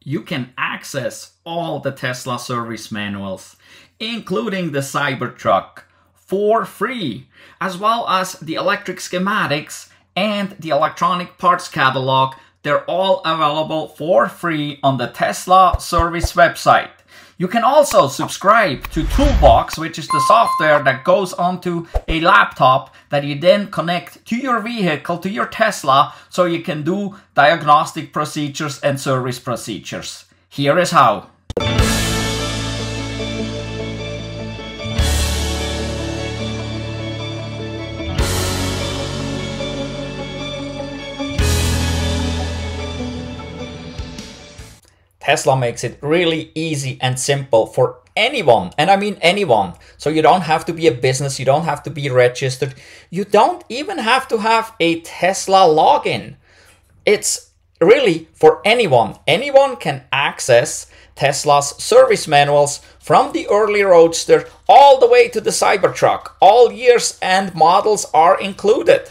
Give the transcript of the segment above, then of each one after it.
you can access all the Tesla service manuals, including the Cybertruck, for free, as well as the electric schematics and the electronic parts catalog. They're all available for free on the Tesla service website. You can also subscribe to Toolbox, which is the software that goes onto a laptop that you then connect to your vehicle, to your Tesla, so you can do diagnostic procedures and service procedures. Here is how. Tesla makes it really easy and simple for anyone, and I mean anyone. So you don't have to be a business, you don't have to be registered, you don't even have to have a Tesla login. It's really for anyone. Anyone can access Tesla's service manuals from the early Roadster all the way to the Cybertruck. All years and models are included.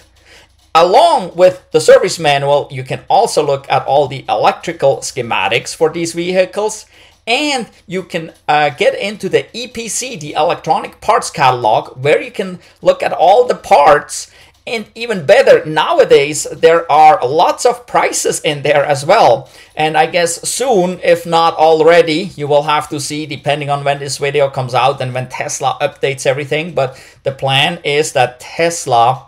Along with the service manual, you can also look at all the electrical schematics for these vehicles, and you can get into the EPC, the electronic parts catalog, where you can look at all the parts. And even better, nowadays there are lots of prices in there as well. And I guess soon, if not already, you will have to see, depending on when this video comes out and when Tesla updates everything. But the plan is that Tesla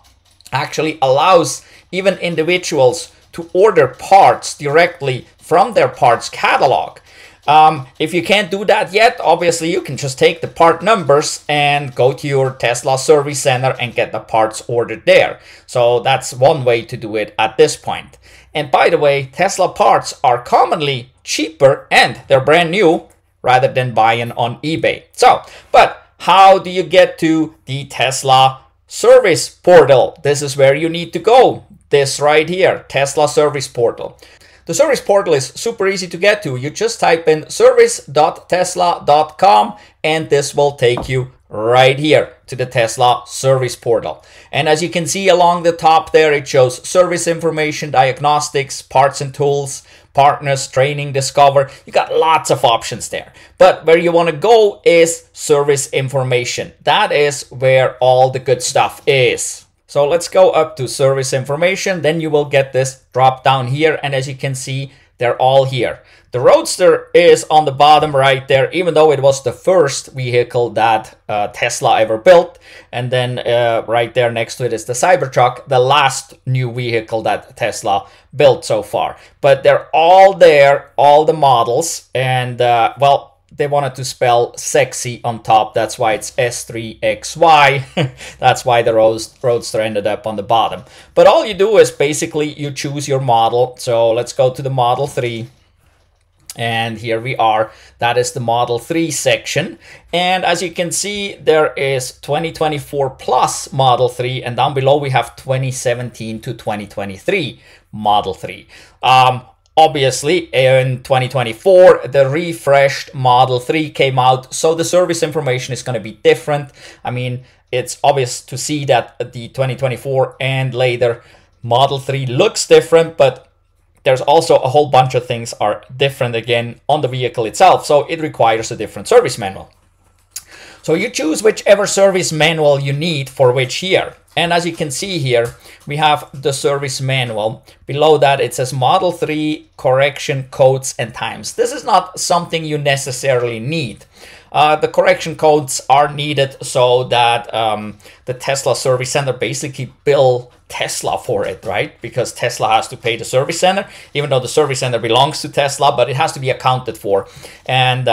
actually allows even individuals to order parts directly from their parts catalog. If you can't do that yet, obviously you can just take the part numbers and go to your Tesla service center and get the parts ordered there. So that's one way to do it at this point. And by the way, Tesla parts are commonly cheaper and they're brand new rather than buying on eBay. So, but how do you get to the Tesla service portal? This is where you need to go. This right here, Tesla service portal. The service portal is super easy to get to. You just type in service.tesla.com and this will take you right here to the Tesla service portal. And as you can see along the top there, it shows service information, diagnostics, parts and tools, partners, training, discover. You got lots of options there. But where you want to go is service information. That is where all the good stuff is. So let's go up to service information. Then you will get this drop down here. And as you can see, they're all here. The Roadster is on the bottom right there, even though it was the first vehicle that Tesla ever built. And then right there next to it is the Cybertruck, the last new vehicle that Tesla built so far. But they're all there, all the models. And well, they wanted to spell sexy on top. That's why it's S3XY. That's why the Roadster ended up on the bottom. But all you do is basically you choose your model. So let's go to the Model 3. And here we are. That is the Model 3 section. And as you can see, there is 2024 plus Model 3. And down below we have 2017 to 2023 Model 3. Obviously, in 2024, the refreshed Model 3 came out, so the service information is going to be different. I mean, it's obvious to see that the 2024 and later Model 3 looks different, but there's also a whole bunch of things are different again on the vehicle itself, so it requires a different service manual. So you choose whichever service manual you need for which year. And as you can see here, we have the service manual. Below that, it says Model 3 correction codes and times. This is not something you necessarily need. The correction codes are needed so that the Tesla service center basically bill Tesla for it, right? Because Tesla has to pay the service center, even though the service center belongs to Tesla, but it has to be accounted for. And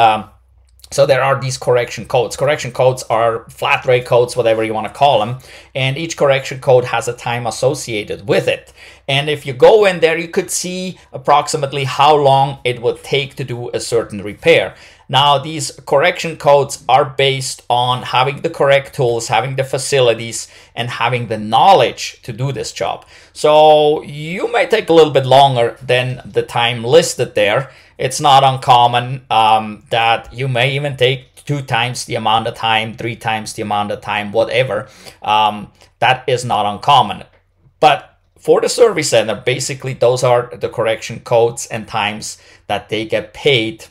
so there are these correction codes. Correction codes are flat rate codes, whatever you want to call them. And each correction code has a time associated with it. And if you go in there, you could see approximately how long it would take to do a certain repair. Now, these correction codes are based on having the correct tools, having the facilities, and having the knowledge to do this job. So you may take a little bit longer than the time listed there. It's not uncommon that you may even take 2 times the amount of time, 3 times the amount of time, whatever. That is not uncommon. But for the service center, basically those are the correction codes and times that they get paid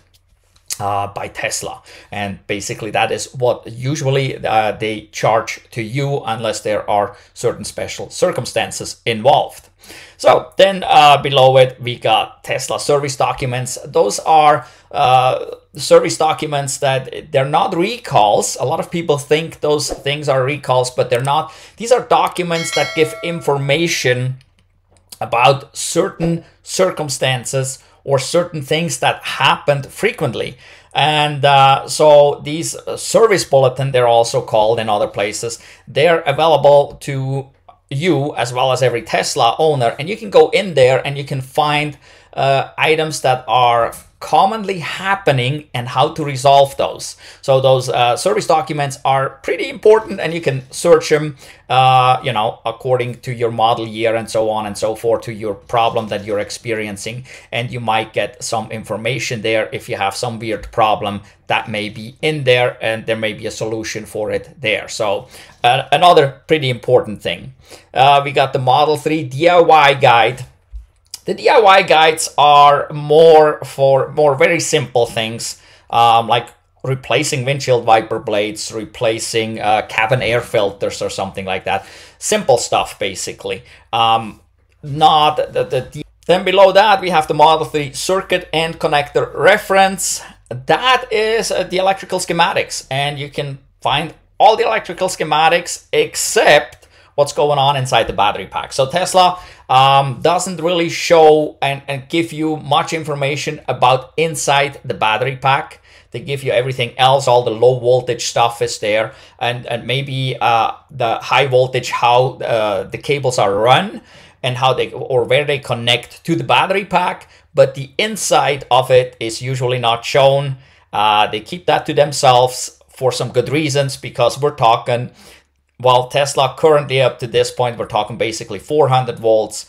by Tesla. And basically that is what usually they charge to you, unless there are certain special circumstances involved. So then below it, we got Tesla service documents. Those are service documents that they're not recalls. A lot of people think those things are recalls, but they're not. These are documents that give information about certain circumstances or certain things that happened frequently. And so these service bulletin, they're also called in other places, they're available to you as well as every Tesla owner, and you can go in there and you can find items that are commonly happening and how to resolve those. So those service documents are pretty important, and you can search them, you know, according to your model year and so on and so forth, to your problem that you're experiencing, and you might get some information there if you have some weird problem that may be in there, and there may be a solution for it there. So another pretty important thing. We got the Model 3 DIY guide. The DIY guides are more for very simple things, like replacing windshield wiper blades, replacing cabin air filters or something like that. Simple stuff, basically. Not Then below that, we have the Model 3 circuit and connector reference. That is the electrical schematics, and you can find all the electrical schematics except what's going on inside the battery pack. So Tesla doesn't really show and give you much information about inside the battery pack. They give you everything else. All the low voltage stuff is there, and maybe the high voltage, how the cables are run and how they, or where they connect to the battery pack. But the inside of it is usually not shown. They keep that to themselves for some good reasons, because we're talking, well, Tesla currently up to this point, we're talking basically 400 volts.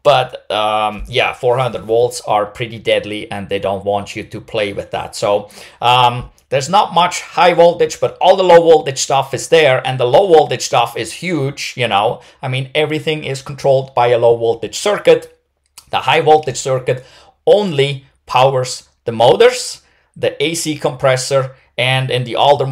But yeah, 400 volts are pretty deadly, and they don't want you to play with that. So there's not much high voltage, but all the low voltage stuff is there, and the low voltage stuff is huge, you know. I mean, everything is controlled by a low voltage circuit. The high voltage circuit only powers the motors, the AC compressor, and in the older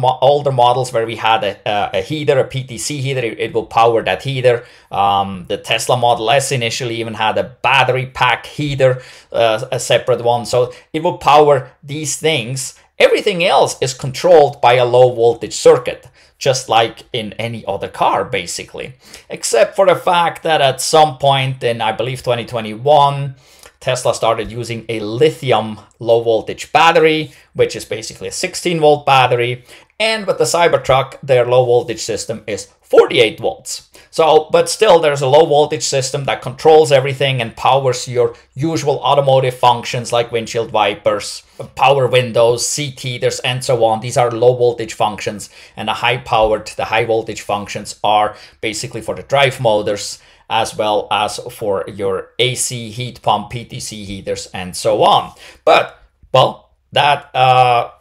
models where we had a heater, a PTC heater, it will power that heater. The Tesla Model S initially even had a battery pack heater, a separate one. So it will power these things. Everything else is controlled by a low voltage circuit, just like in any other car, basically. Except for the fact that at some point in, I believe, 2021, Tesla started using a lithium low voltage battery, which is basically a 16 volt battery. And with the Cybertruck, their low voltage system is 48 volts. So, but still there's a low voltage system that controls everything and powers your usual automotive functions like windshield wipers, power windows, seat heaters, and so on. These are low voltage functions, and the high voltage functions are basically for the drive motors, as well as for your AC heat pump, PTC heaters, and so on. But, well, that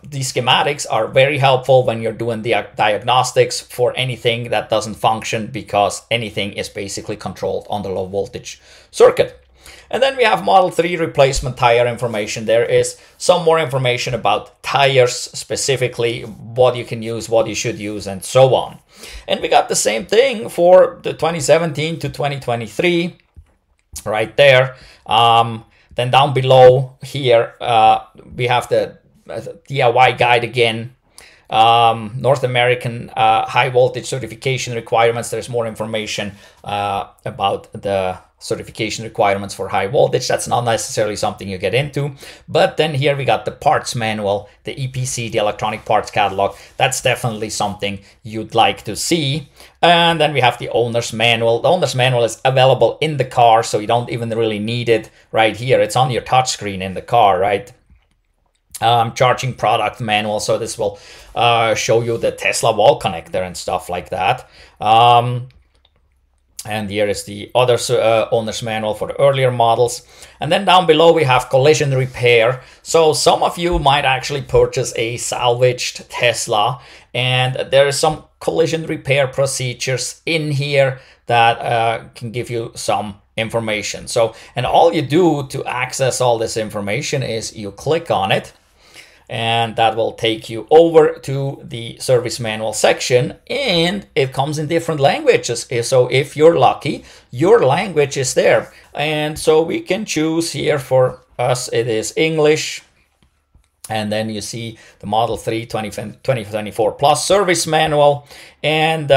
these schematics are very helpful when you're doing the diagnostics for anything that doesn't function, because anything is basically controlled on the low voltage circuit. And then we have Model 3 replacement tire information. There is some more information about tires, specifically what you can use, what you should use, and so on. And we got the same thing for the 2017 to 2023 right there. Then down below here, we have the DIY guide again. North American high voltage certification requirements. There's more information about the certification requirements for high voltage. That's not necessarily something you get into. But then here we got the parts manual, the EPC, the electronic parts catalog. That's definitely something you'd like to see. And then we have the owner's manual. The owner's manual is available in the car, so you don't even really need it right here. It's on your touchscreen in the car, right? Charging product manual. So this will show you the Tesla wall connector and stuff like that. And here is the other owner's manual for the earlier models. And then down below we have collision repair. So some of you might actually purchase a salvaged Tesla, and there is some collision repair procedures in here that can give you some information. So, and all you do to access all this information is you click on it, and that will take you over to the service manual section, and it comes in different languages. So if you're lucky, your language is there. And so we can choose here, for us it is English. And then you see the Model 3 2024 Plus service manual. And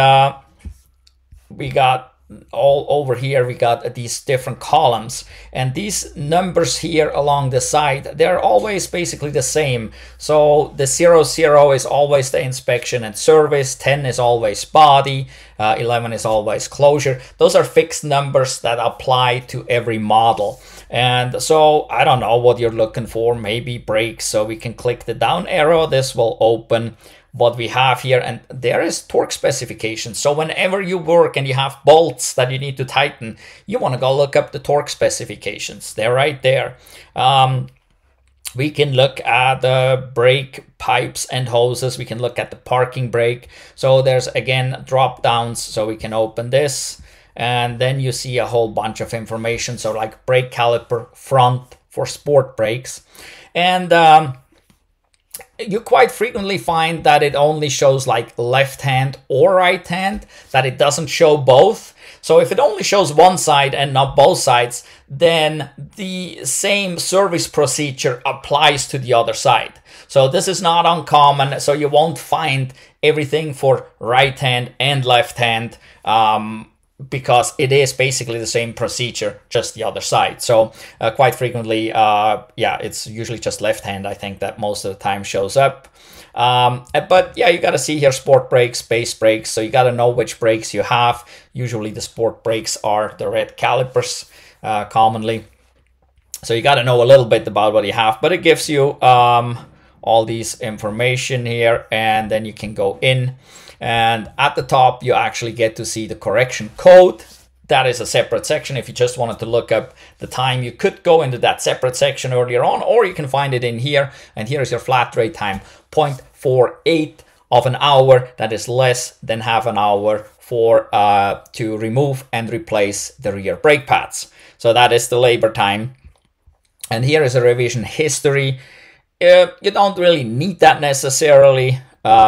we got all over here, we got these different columns, and these numbers here along the side, they're always basically the same. So the 00 is always the inspection and service, 10 is always body, 11 is always closure. Those are fixed numbers that apply to every model. And so I don't know what you're looking for, maybe brakes. So we can click the down arrow, this will open what we have here, and there is torque specifications. So whenever you work and you have bolts that you need to tighten, you want to go look up the torque specifications. They're right there. We can look at the brake pipes and hoses. We can look at the parking brake. So there's again drop downs, so we can open this, and then you see a whole bunch of information. So like brake caliper front for sport brakes, and you quite frequently find that it only shows like left hand or right hand, that it doesn't show both. So if it only shows one side and not both sides, then the same service procedure applies to the other side. So this is not uncommon. So you won't find everything for right hand and left hand, because it is basically the same procedure, just the other side. So quite frequently, yeah, it's usually just left hand, I think, that most of the time shows up. But yeah, you got to see here sport brakes, base brakes. So you got to know which brakes you have. Usually the sport brakes are the red calipers commonly. So you got to know a little bit about what you have, but it gives you all these information here, and then you can go in. And at the top, you actually get to see the correction code. That is a separate section. If you just wanted to look up the time, you could go into that separate section earlier on, or you can find it in here. And here is your flat rate time, 0.48 of an hour. That is less than half an hour for to remove and replace the rear brake pads. So that is the labor time. And here is a revision history. You don't really need that necessarily,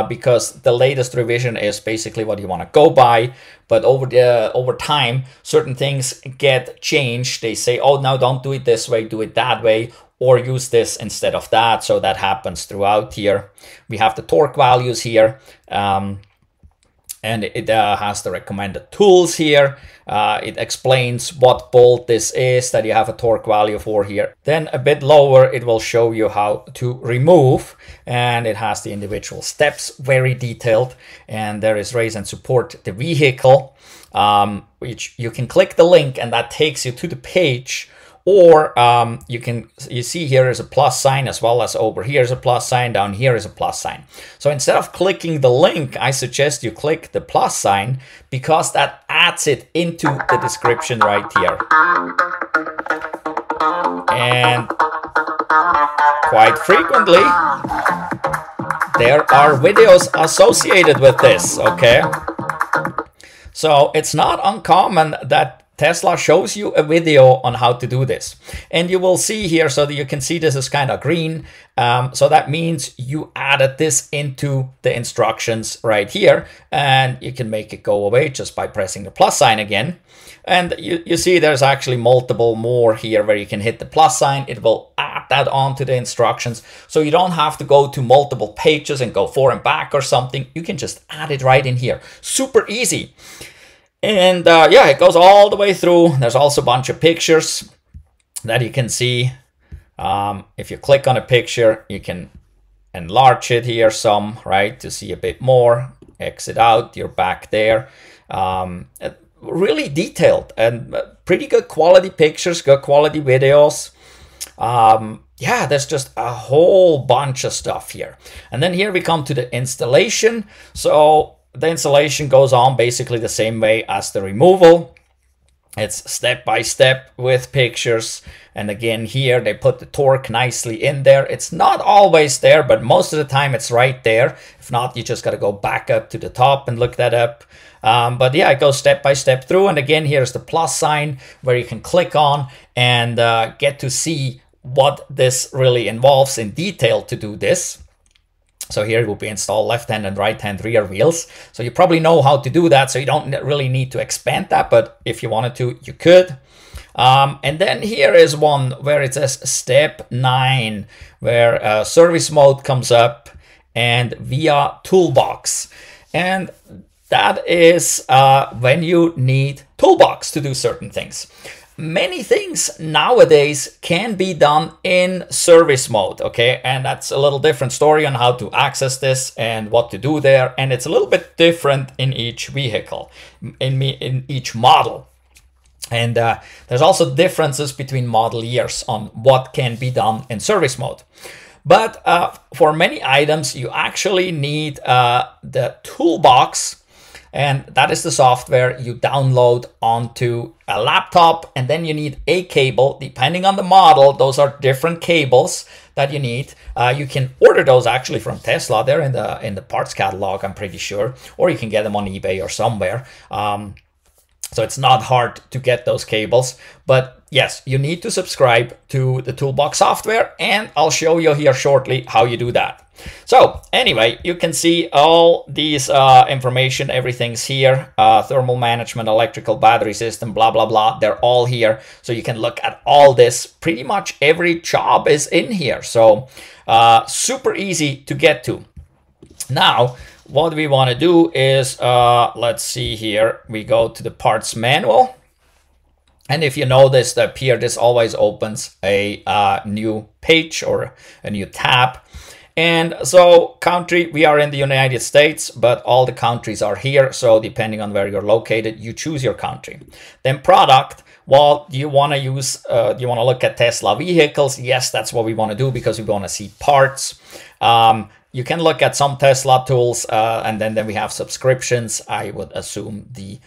because the latest revision is basically what you want to go by. But over time, certain things get changed. They say, oh, now don't do it this way, do it that way, or use this instead of that. So that happens throughout here. We have the torque values here, and it has the recommended tools here. It explains what bolt this is that you have a torque value for here. Then a bit lower, it will show you how to remove, and it has the individual steps, very detailed. And there is raise and support the vehicle, which you can click the link and that takes you to the page. Or you see here is a plus sign, as well as over here is a plus sign, down here is a plus sign. So instead of clicking the link, I suggest you click the plus sign, because that adds it into the description right here. And quite frequently, there are videos associated with this, okay? So it's not uncommon that Tesla shows you a video on how to do this. And you will see here, so that you can see this is kind of green. So that means you added this into the instructions right here, and you can make it go away just by pressing the plus sign again. And you see there's actually multiple more here where you can hit the plus sign. It will add that onto the instructions. So you don't have to go to multiple pages and go forward and back or something. You can just add it right in here. Super easy. And yeah, it goes all the way through. There's also a bunch of pictures that you can see. If you click on a picture, you can enlarge it here some, right, to see a bit more. Exit out, you're back there. Really detailed and pretty good quality pictures, good quality videos. Yeah, there's just a whole bunch of stuff here. And then here we come to the installation. So the installation goes on basically the same way as the removal. It's step by step with pictures. And again, here they put the torque nicely in there. It's not always there, but most of the time it's right there. If not, you just got to go back up to the top and look that up. But yeah, it goes step by step through. And again, here's the plus sign where you can click on and get to see what this really involves in detail to do this. So here it will be install left-hand and right-hand rear wheels. So you probably know how to do that, so you don't really need to expand that, but if you wanted to, you could. And then here is one where it says step 9, where service mode comes up and via Toolbox. And that is when you need Toolbox to do certain things. Many things nowadays can be done in service mode, okay? And that's a little different story on how to access this and what to do there. And it's a little bit different in each vehicle, in each model. And there's also differences between model years on what can be done in service mode. But for many items, you actually need the Toolbox. And that is the software you download onto a laptop, and then you need a cable. Depending on the model, those are different cables that you need. You can order those actually from Tesla. They're in the parts catalog, I'm pretty sure, or you can get them on eBay or somewhere. So it's not hard to get those cables, but yes, you need to subscribe to the Toolbox software, and I'll show you here shortly how you do that. So anyway, you can see all these information, everything's here, thermal management, electrical battery system, blah, blah, blah. They're all here. So you can look at all this. Pretty much every job is in here. So super easy to get to. Now, what we want to do is, let's see here, we go to the parts manual. And if you notice up here, this always opens a new page or a new tab. And so country, we are in the United States, but all the countries are here. So depending on where you're located, you choose your country. Then product, well, you want to use, you want to look at Tesla vehicles. Yes, that's what we want to do because we want to see parts. You can look at some Tesla tools, and then we have subscriptions. I would assume the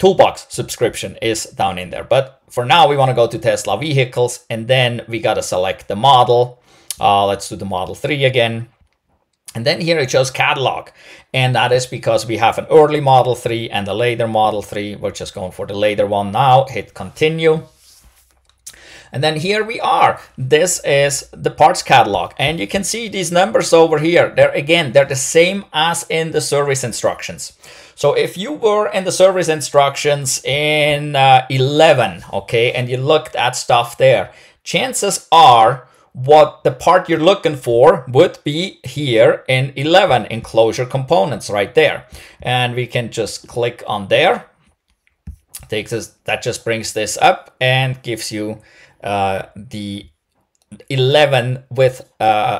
Toolbox subscription is down in there. But for now, we want to go to Tesla vehicles, and then we got to select the model. Let's do the Model 3 again. And then here it shows catalog. And that is because we have an early Model 3 and a later Model 3. We're just going for the later one now. Hit continue. And then here we are. This is the parts catalog. And you can see these numbers over here. They're the same as in the service instructions. So if you were in the service instructions in 11, okay, and you looked at stuff there, chances are what the part you're looking for would be here in 11, enclosure components right there. And we can just click on there. Takes us, that just brings this up and gives you the 11 with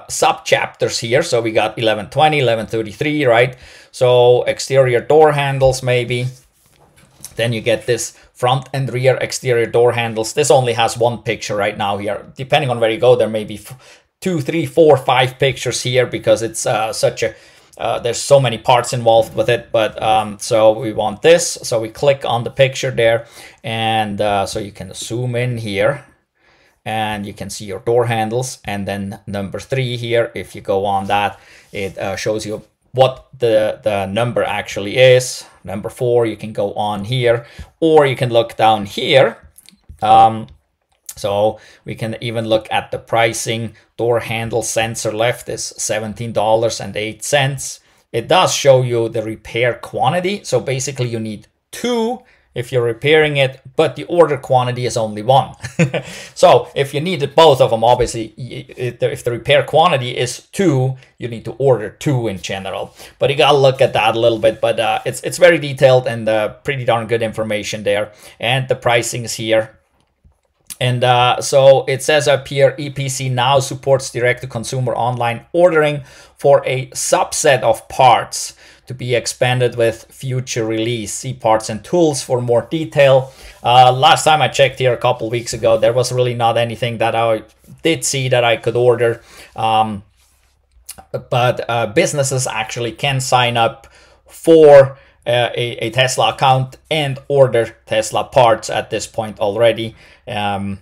sub-chapters here. So we got 1120, 1133, right? So exterior door handles maybe. Then you get this front and rear exterior door handles. This only has one picture right now here. Depending on where you go, there may be 2, 3, 4, 5 pictures here because it's such a, there's so many parts involved with it. But so we want this. So we click on the picture there, and so you can zoom in here and you can see your door handles. And then number 3 here, if you go on that, it shows you what the number actually is. Number 4, you can go on here, or you can look down here. So we can even look at the pricing. Door handle sensor left is $17.08. It does show you the repair quantity. So basically you need 2 if you're repairing it, but the order quantity is only 1. So if you needed both of them, obviously, if the repair quantity is 2, you need to order 2 in general. But you gotta look at that a little bit, but it's very detailed and pretty darn good information there. And the pricing is here. And so it says up here, EPC now supports direct-to-consumer online ordering for a subset of parts to be expanded with future release. See parts and tools for more detail. Last time I checked here a couple weeks ago, there was really not anything that I did see that I could order. But businesses actually can sign up for a Tesla account and order Tesla parts at this point already. And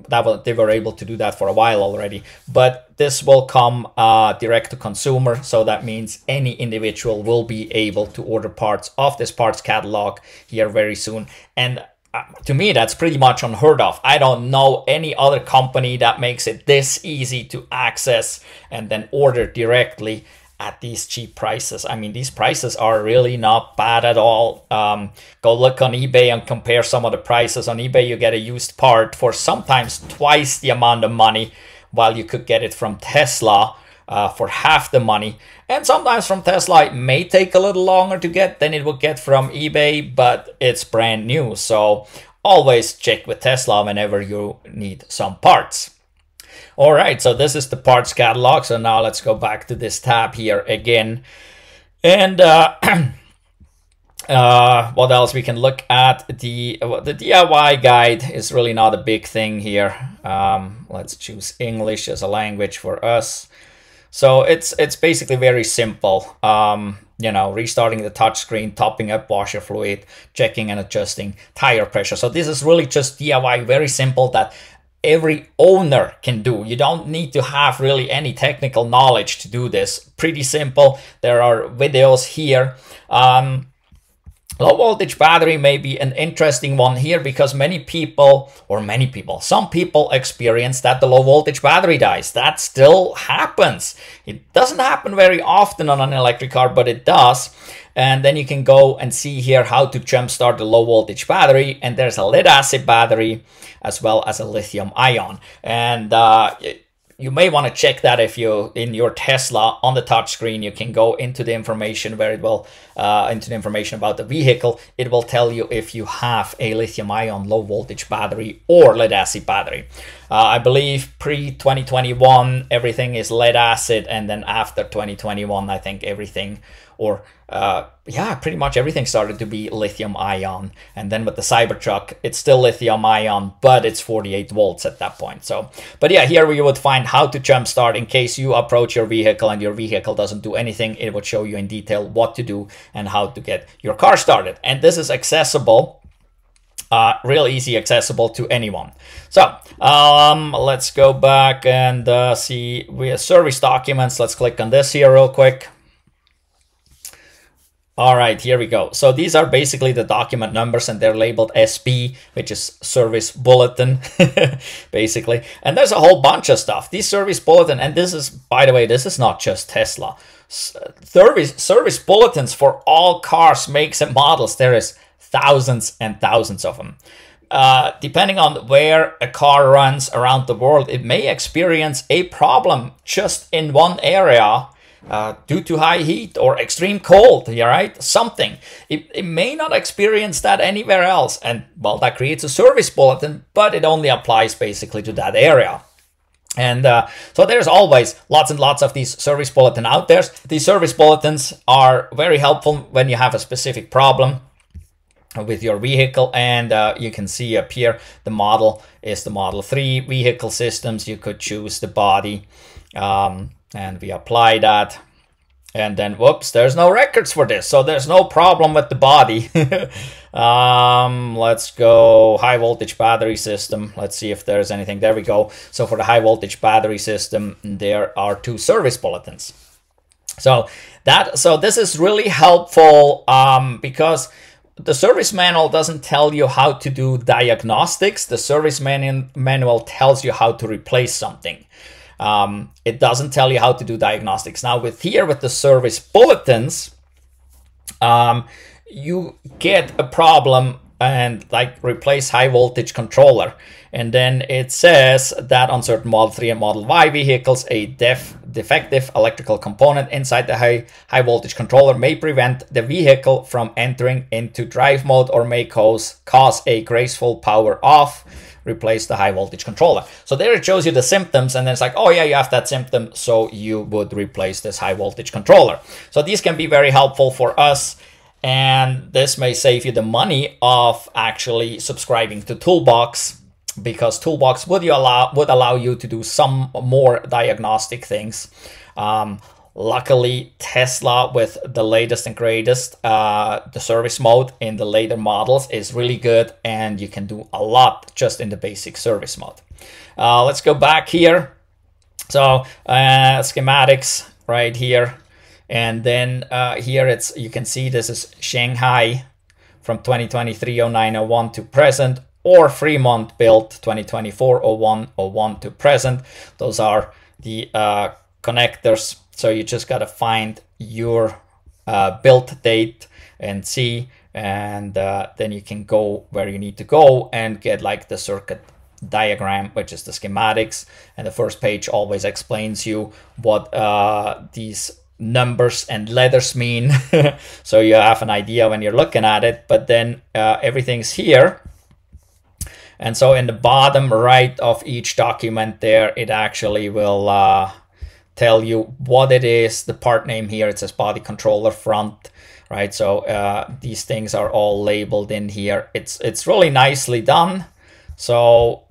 they were able to do that for a while already, but this will come direct to consumer. So that means any individual will be able to order parts off this parts catalog here very soon. And to me, that's pretty much unheard of. I don't know any other company that makes it this easy to access and then order directly at these cheap prices. I mean, these prices are really not bad at all. Go look on eBay and compare some of the prices. On eBay, you get a used part for sometimes twice the amount of money, while you could get it from Tesla for half the money. And sometimes from Tesla, it may take a little longer to get than it would get from eBay, but it's brand new. So always check with Tesla whenever you need some parts. All right, so this is the parts catalog. So now let's go back to this tab here again. And what else we can look at? The DIY guide is really not a big thing here. Let's choose English as a language for us. So it's basically very simple. You know, restarting the touchscreen, topping up washer fluid, checking and adjusting tire pressure. So this is really just DIY, very simple, that every owner can do. You don't need to have really any technical knowledge to do this. Pretty simple. There are videos here. Low voltage battery may be an interesting one here, because some people experience that the low voltage battery dies. That still happens. It doesn't happen very often on an electric car, but it does. And then you can go and see here how to jumpstart the low voltage battery. And there's a lead acid battery as well as a lithium ion. And you may want to check that if you, in your Tesla, on the touchscreen, you can go into the information where it will, into the information about the vehicle. It will tell you if you have a lithium ion low voltage battery or lead acid battery. I believe pre-2021, everything is lead acid. And then after 2021, I think everything, or yeah, pretty much everything started to be lithium ion. And then with the Cybertruck, it's still lithium ion, but it's 48 volts at that point. So, but yeah, here we would find how to jumpstart in case you approach your vehicle and your vehicle doesn't do anything. It would show you in detail what to do and how to get your car started. And this is accessible, real easy accessible to anyone. So let's go back and see, we have service documents. Let's click on this here real quick. All right, here we go. So these are basically the document numbers, and they're labeled SP, which is service bulletin, basically. And there's a whole bunch of stuff. These service bulletin, and this is, by the way, this is not just Tesla. Service bulletins for all cars, makes, and models. There is thousands and thousands of them. Depending on where a car runs around the world, it may experience a problem just in one area, due to high heat or extreme cold, right? Something. It may not experience that anywhere else. And well, that creates a service bulletin, but it only applies basically to that area. And so there's always lots and lots of these service bulletins out there. These service bulletins are very helpful when you have a specific problem with your vehicle. And you can see up here, the model is the Model 3 vehicle systems. You could choose the body. And we apply that, and then whoops, there's no records for this, so there's no problem with the body. Let's go high voltage battery system. Let's see if there's anything. There we go. So for the high voltage battery system, there are 2 service bulletins. So this is really helpful, because the service manual doesn't tell you how to do diagnostics. The service manual tells you how to replace something. It doesn't tell you how to do diagnostics. Now with the service bulletins, you get a problem and like replace high voltage controller. And then it says that on certain Model 3 and Model Y vehicles, a defective electrical component inside the high voltage controller may prevent the vehicle from entering into drive mode or may cause a graceful power off. Replace the high voltage controller. So there it shows you the symptoms, and then it's like, oh yeah, you have that symptom, so you would replace this high voltage controller. So these can be very helpful for us, and this may save you the money of actually subscribing to Toolbox, because Toolbox would allow you to do some more diagnostic things. Luckily, Tesla with the latest and greatest, the service mode in the later models is really good, and you can do a lot just in the basic service mode. Let's go back here. So schematics right here, and then here you can see this is Shanghai from 2023-09-01 to present, or Fremont built 2024-01-01 to present. Those are the connectors. So you just got to find your build date and see, and then you can go where you need to go and get like the circuit diagram, which is the schematics. And the first page always explains you what these numbers and letters mean. So you have an idea when you're looking at it, but then everything's here. And so in the bottom right of each document there, it actually will tell you what it is. The part name here, it says body controller front, right? So these things are all labeled in here. It's really nicely done. So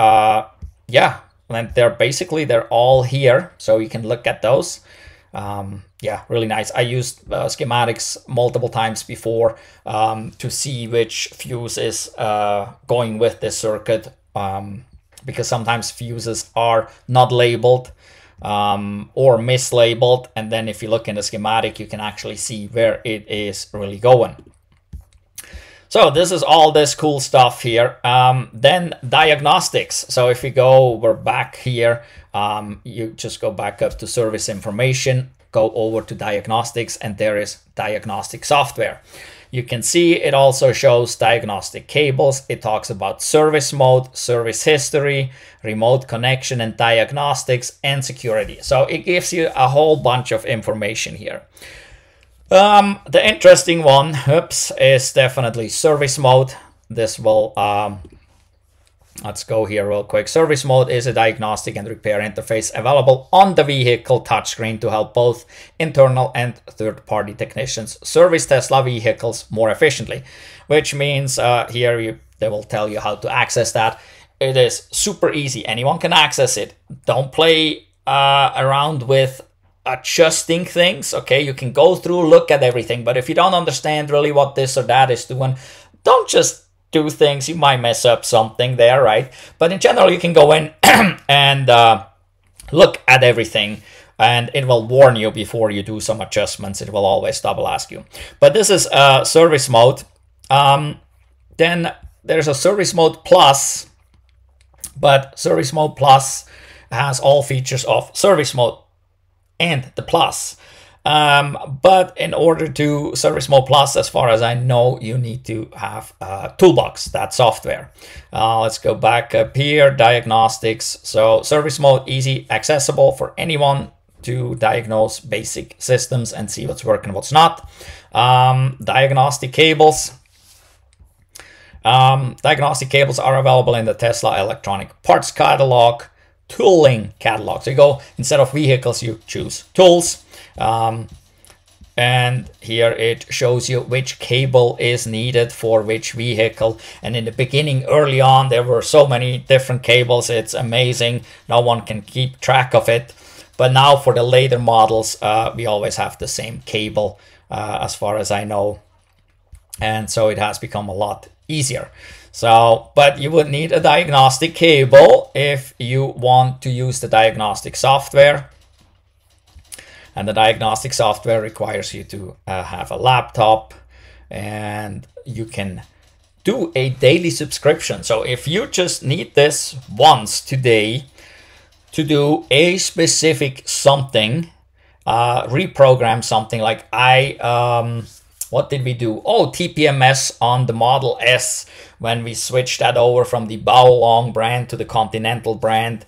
yeah, and they're all here, so you can look at those. Yeah, really nice. I used schematics multiple times before to see which fuse is going with this circuit, because sometimes fuses are not labeled or mislabeled, and then if you look in the schematic, you can actually see where it is really going. So this is all this cool stuff here. Then diagnostics. So if we're back here, you just go back up to service information, go over to diagnostics, and there is diagnostic software. You can see it also shows diagnostic cables. It talks about service mode, service history, remote connection and diagnostics, and security. So it gives you a whole bunch of information here. The interesting one, is definitely service mode. This will, let's go here real quick. Service mode is a diagnostic and repair interface available on the vehicle touchscreen to help both internal and third-party technicians service Tesla vehicles more efficiently, which means here they will tell you how to access that. It is super easy. Anyone can access it. Don't play around with adjusting things. Okay, you can go through, look at everything, but if you don't understand really what this or that is doing, don't just do things. You might mess up something there, right? But in general, you can go in and look at everything, and it will warn you before you do some adjustments. It will always double ask you. But this is service mode. Then there's a service mode plus, but service mode plus has all features of service mode and the plus. But in order to service mode plus, as far as I know, you need to have Toolbox, that software. Let's go back up here, diagnostics. So service mode, easy, accessible for anyone to diagnose basic systems and see what's working, what's not. Diagnostic cables. Diagnostic cables are available in the Tesla electronic parts catalog, tooling catalog. So you go, instead of vehicles, you choose tools. And here it shows you which cable is needed for which vehicle. And in the beginning, early on, there were so many different cables. It's amazing. No one can keep track of it. But now for the later models, we always have the same cable, as far as I know. And so it has become a lot easier. So, but you would need a diagnostic cable if you want to use the diagnostic software. And the diagnostic software requires you to have a laptop, and you can do a daily subscription. So if you just need this once today to do a specific something, reprogram something like what did we do? Oh, TPMS on the Model S when we switched that over from the Baolong brand to the Continental brand.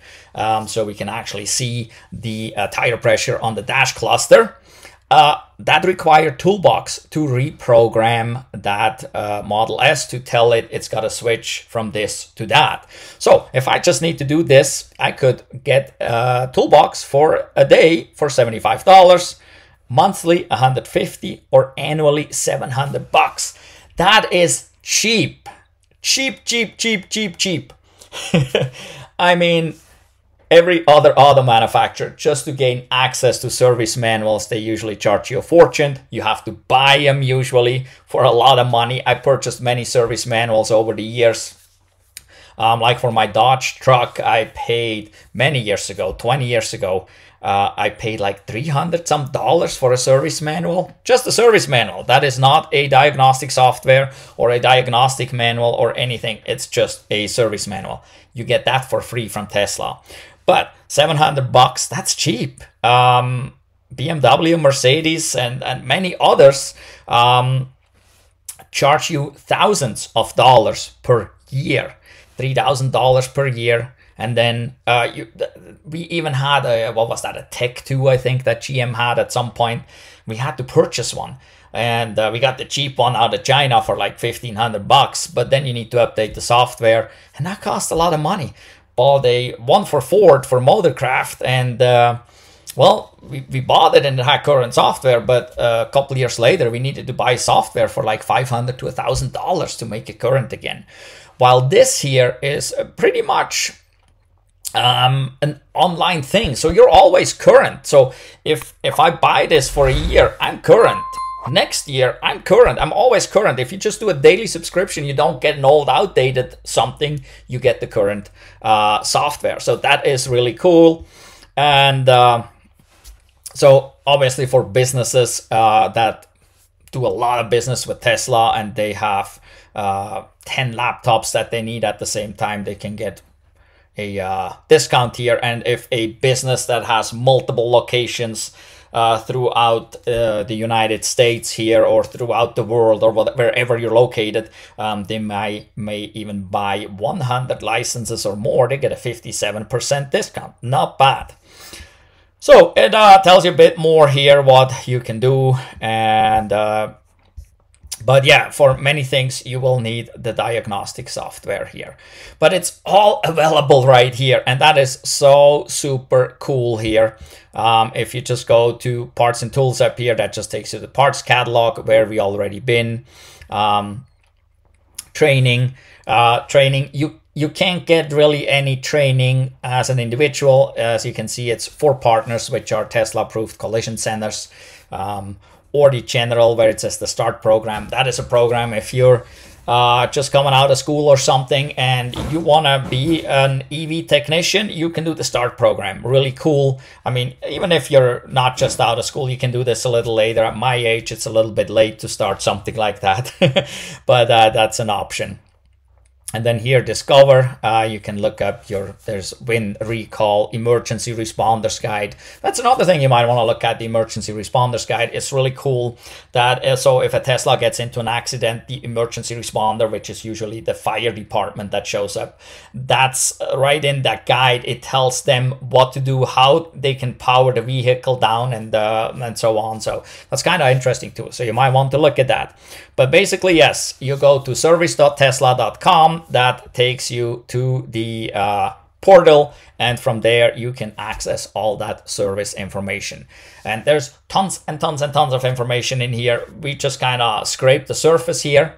So we can actually see the tire pressure on the dash cluster. That required Toolbox to reprogram that Model S to tell it it's got to switch from this to that. So if I just need to do this, I could get Toolbox for a day for $75. Monthly $150, or annually $700. That is cheap. Cheap. I mean, every other auto manufacturer, just to gain access to service manuals, they usually charge you a fortune. You have to buy them usually for a lot of money. I purchased many service manuals over the years. Like for my Dodge truck, I paid many years ago, 20 years ago, I paid like $300 some for a service manual, just a service manual. That is not a diagnostic software or a diagnostic manual or anything. It's just a service manual. You get that for free from Tesla. But $700, that's cheap. BMW, Mercedes, and many others charge you thousands of dollars per year, $3,000 per year. And then we even had a, what was that, a Tech 2, I think, that GM had at some point. We had to purchase one. And we got the cheap one out of China for like $1,500. But then you need to update the software. And that cost a lot of money. Bought one for Ford for Motorcraft. And well, we bought it and it had current software. But a couple years later, we needed to buy software for like $500 to $1,000 to make it current again. While this here is pretty much an online thing, so you're always current. So if I buy this for a year, I'm current. Next year, I'm current. I'm always current. If you just do a daily subscription, you don't get an old, outdated something. You get the current software. So that is really cool. And so obviously for businesses that do a lot of business with Tesla and they have 10 laptops that they need at the same time, they can get a discount here. And if a business that has multiple locations throughout the United States here or throughout the world or wherever you're located, they may even buy 100 licenses or more. They get a 57% discount. Not bad. So it tells you a bit more here what you can do. And but yeah, for many things, you will need the diagnostic software here. But it's all available right here. And that is so super cool here. If you just go to Parts and Tools up here, that just takes you to the parts catalog where we already been. Training. You can't get really any training as an individual. As you can see, it's for partners, which are Tesla-approved collision centers. Or the general, where it says the START program. That is a program if you're just coming out of school or something and you want to be an EV technician, you can do the START program. Really cool. I mean, even if you're not just out of school, you can do this a little later. At my age, it's a little bit late to start something like that. But that's an option. And then here, Discover, you can look up there's Win, Recall, Emergency Responders Guide. That's another thing you might want to look at, the Emergency Responders Guide. It's really cool that, so if a Tesla gets into an accident, the emergency responder, which is usually the fire department that shows up, that's right in that guide. It tells them what to do, how they can power the vehicle down and so on. So that's kind of interesting too. So you might want to look at that. But basically, yes, you go to service.tesla.com. That takes you to the portal, and from there you can access all that service information. And there's tons and tons and tons of information in here. We just kind of scrape the surface here,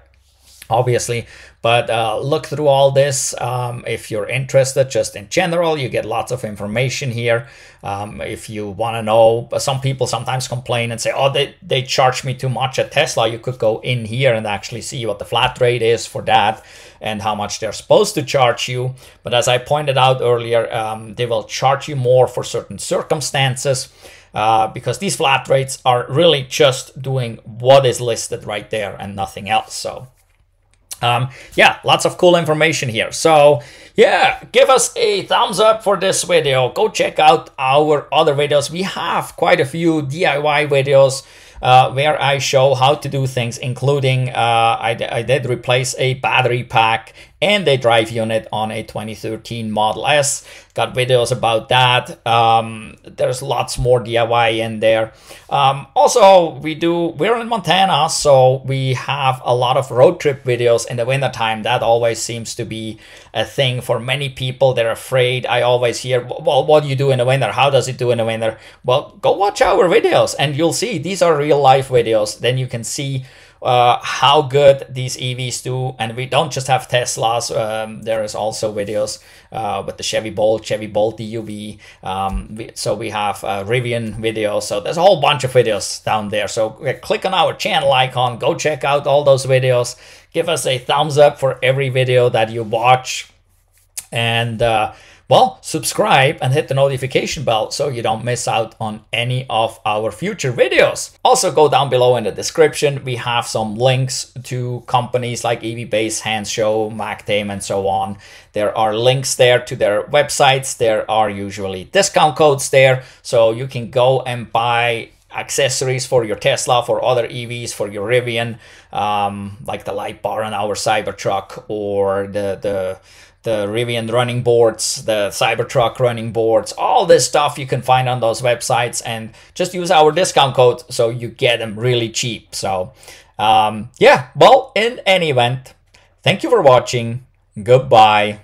obviously, but look through all this. If you're interested, just in general, you get lots of information here. If you want to know, some people sometimes complain and say, oh, they charge me too much at Tesla. You could go in here and actually see what the flat rate is for that and how much they're supposed to charge you. But as I pointed out earlier, they will charge you more for certain circumstances because these flat rates are really just doing what is listed right there and nothing else. So yeah, lots of cool information here. So yeah, give us a thumbs up for this video. Go check out our other videos. We have quite a few DIY videos where I show how to do things, including I did replace a battery pack and a drive unit on a 2013 Model S. Got videos about that. There's lots more DIY in there. Also, we're in Montana, so we have a lot of road trip videos in the wintertime. That always seems to be a thing for many people. They're afraid. I always hear, well, what do you do in the winter? How does it do in the winter? Well, go watch our videos and you'll see these are real life videos. Then you can see how good these EVs do. And we don't just have Teslas. There is also videos with the Chevy Bolt EUV. So we have Rivian videos. So there's a whole bunch of videos down there. So click on our channel icon, go check out all those videos. Give us a thumbs up for every video that you watch. And well, subscribe and hit the notification bell so you don't miss out on any of our future videos. Also, go down below in the description. We have some links to companies like EVBASE, Hansshow, MacTame, and so on. There are links there to their websites. There are usually discount codes there, so you can go and buy accessories for your Tesla, for other EVs, for your Rivian, like the light bar on our Cybertruck, or the Rivian running boards, the Cybertruck running boards. All this stuff you can find on those websites, and just use our discount code so you get them really cheap. So yeah, well, in any event, thank you for watching. Goodbye.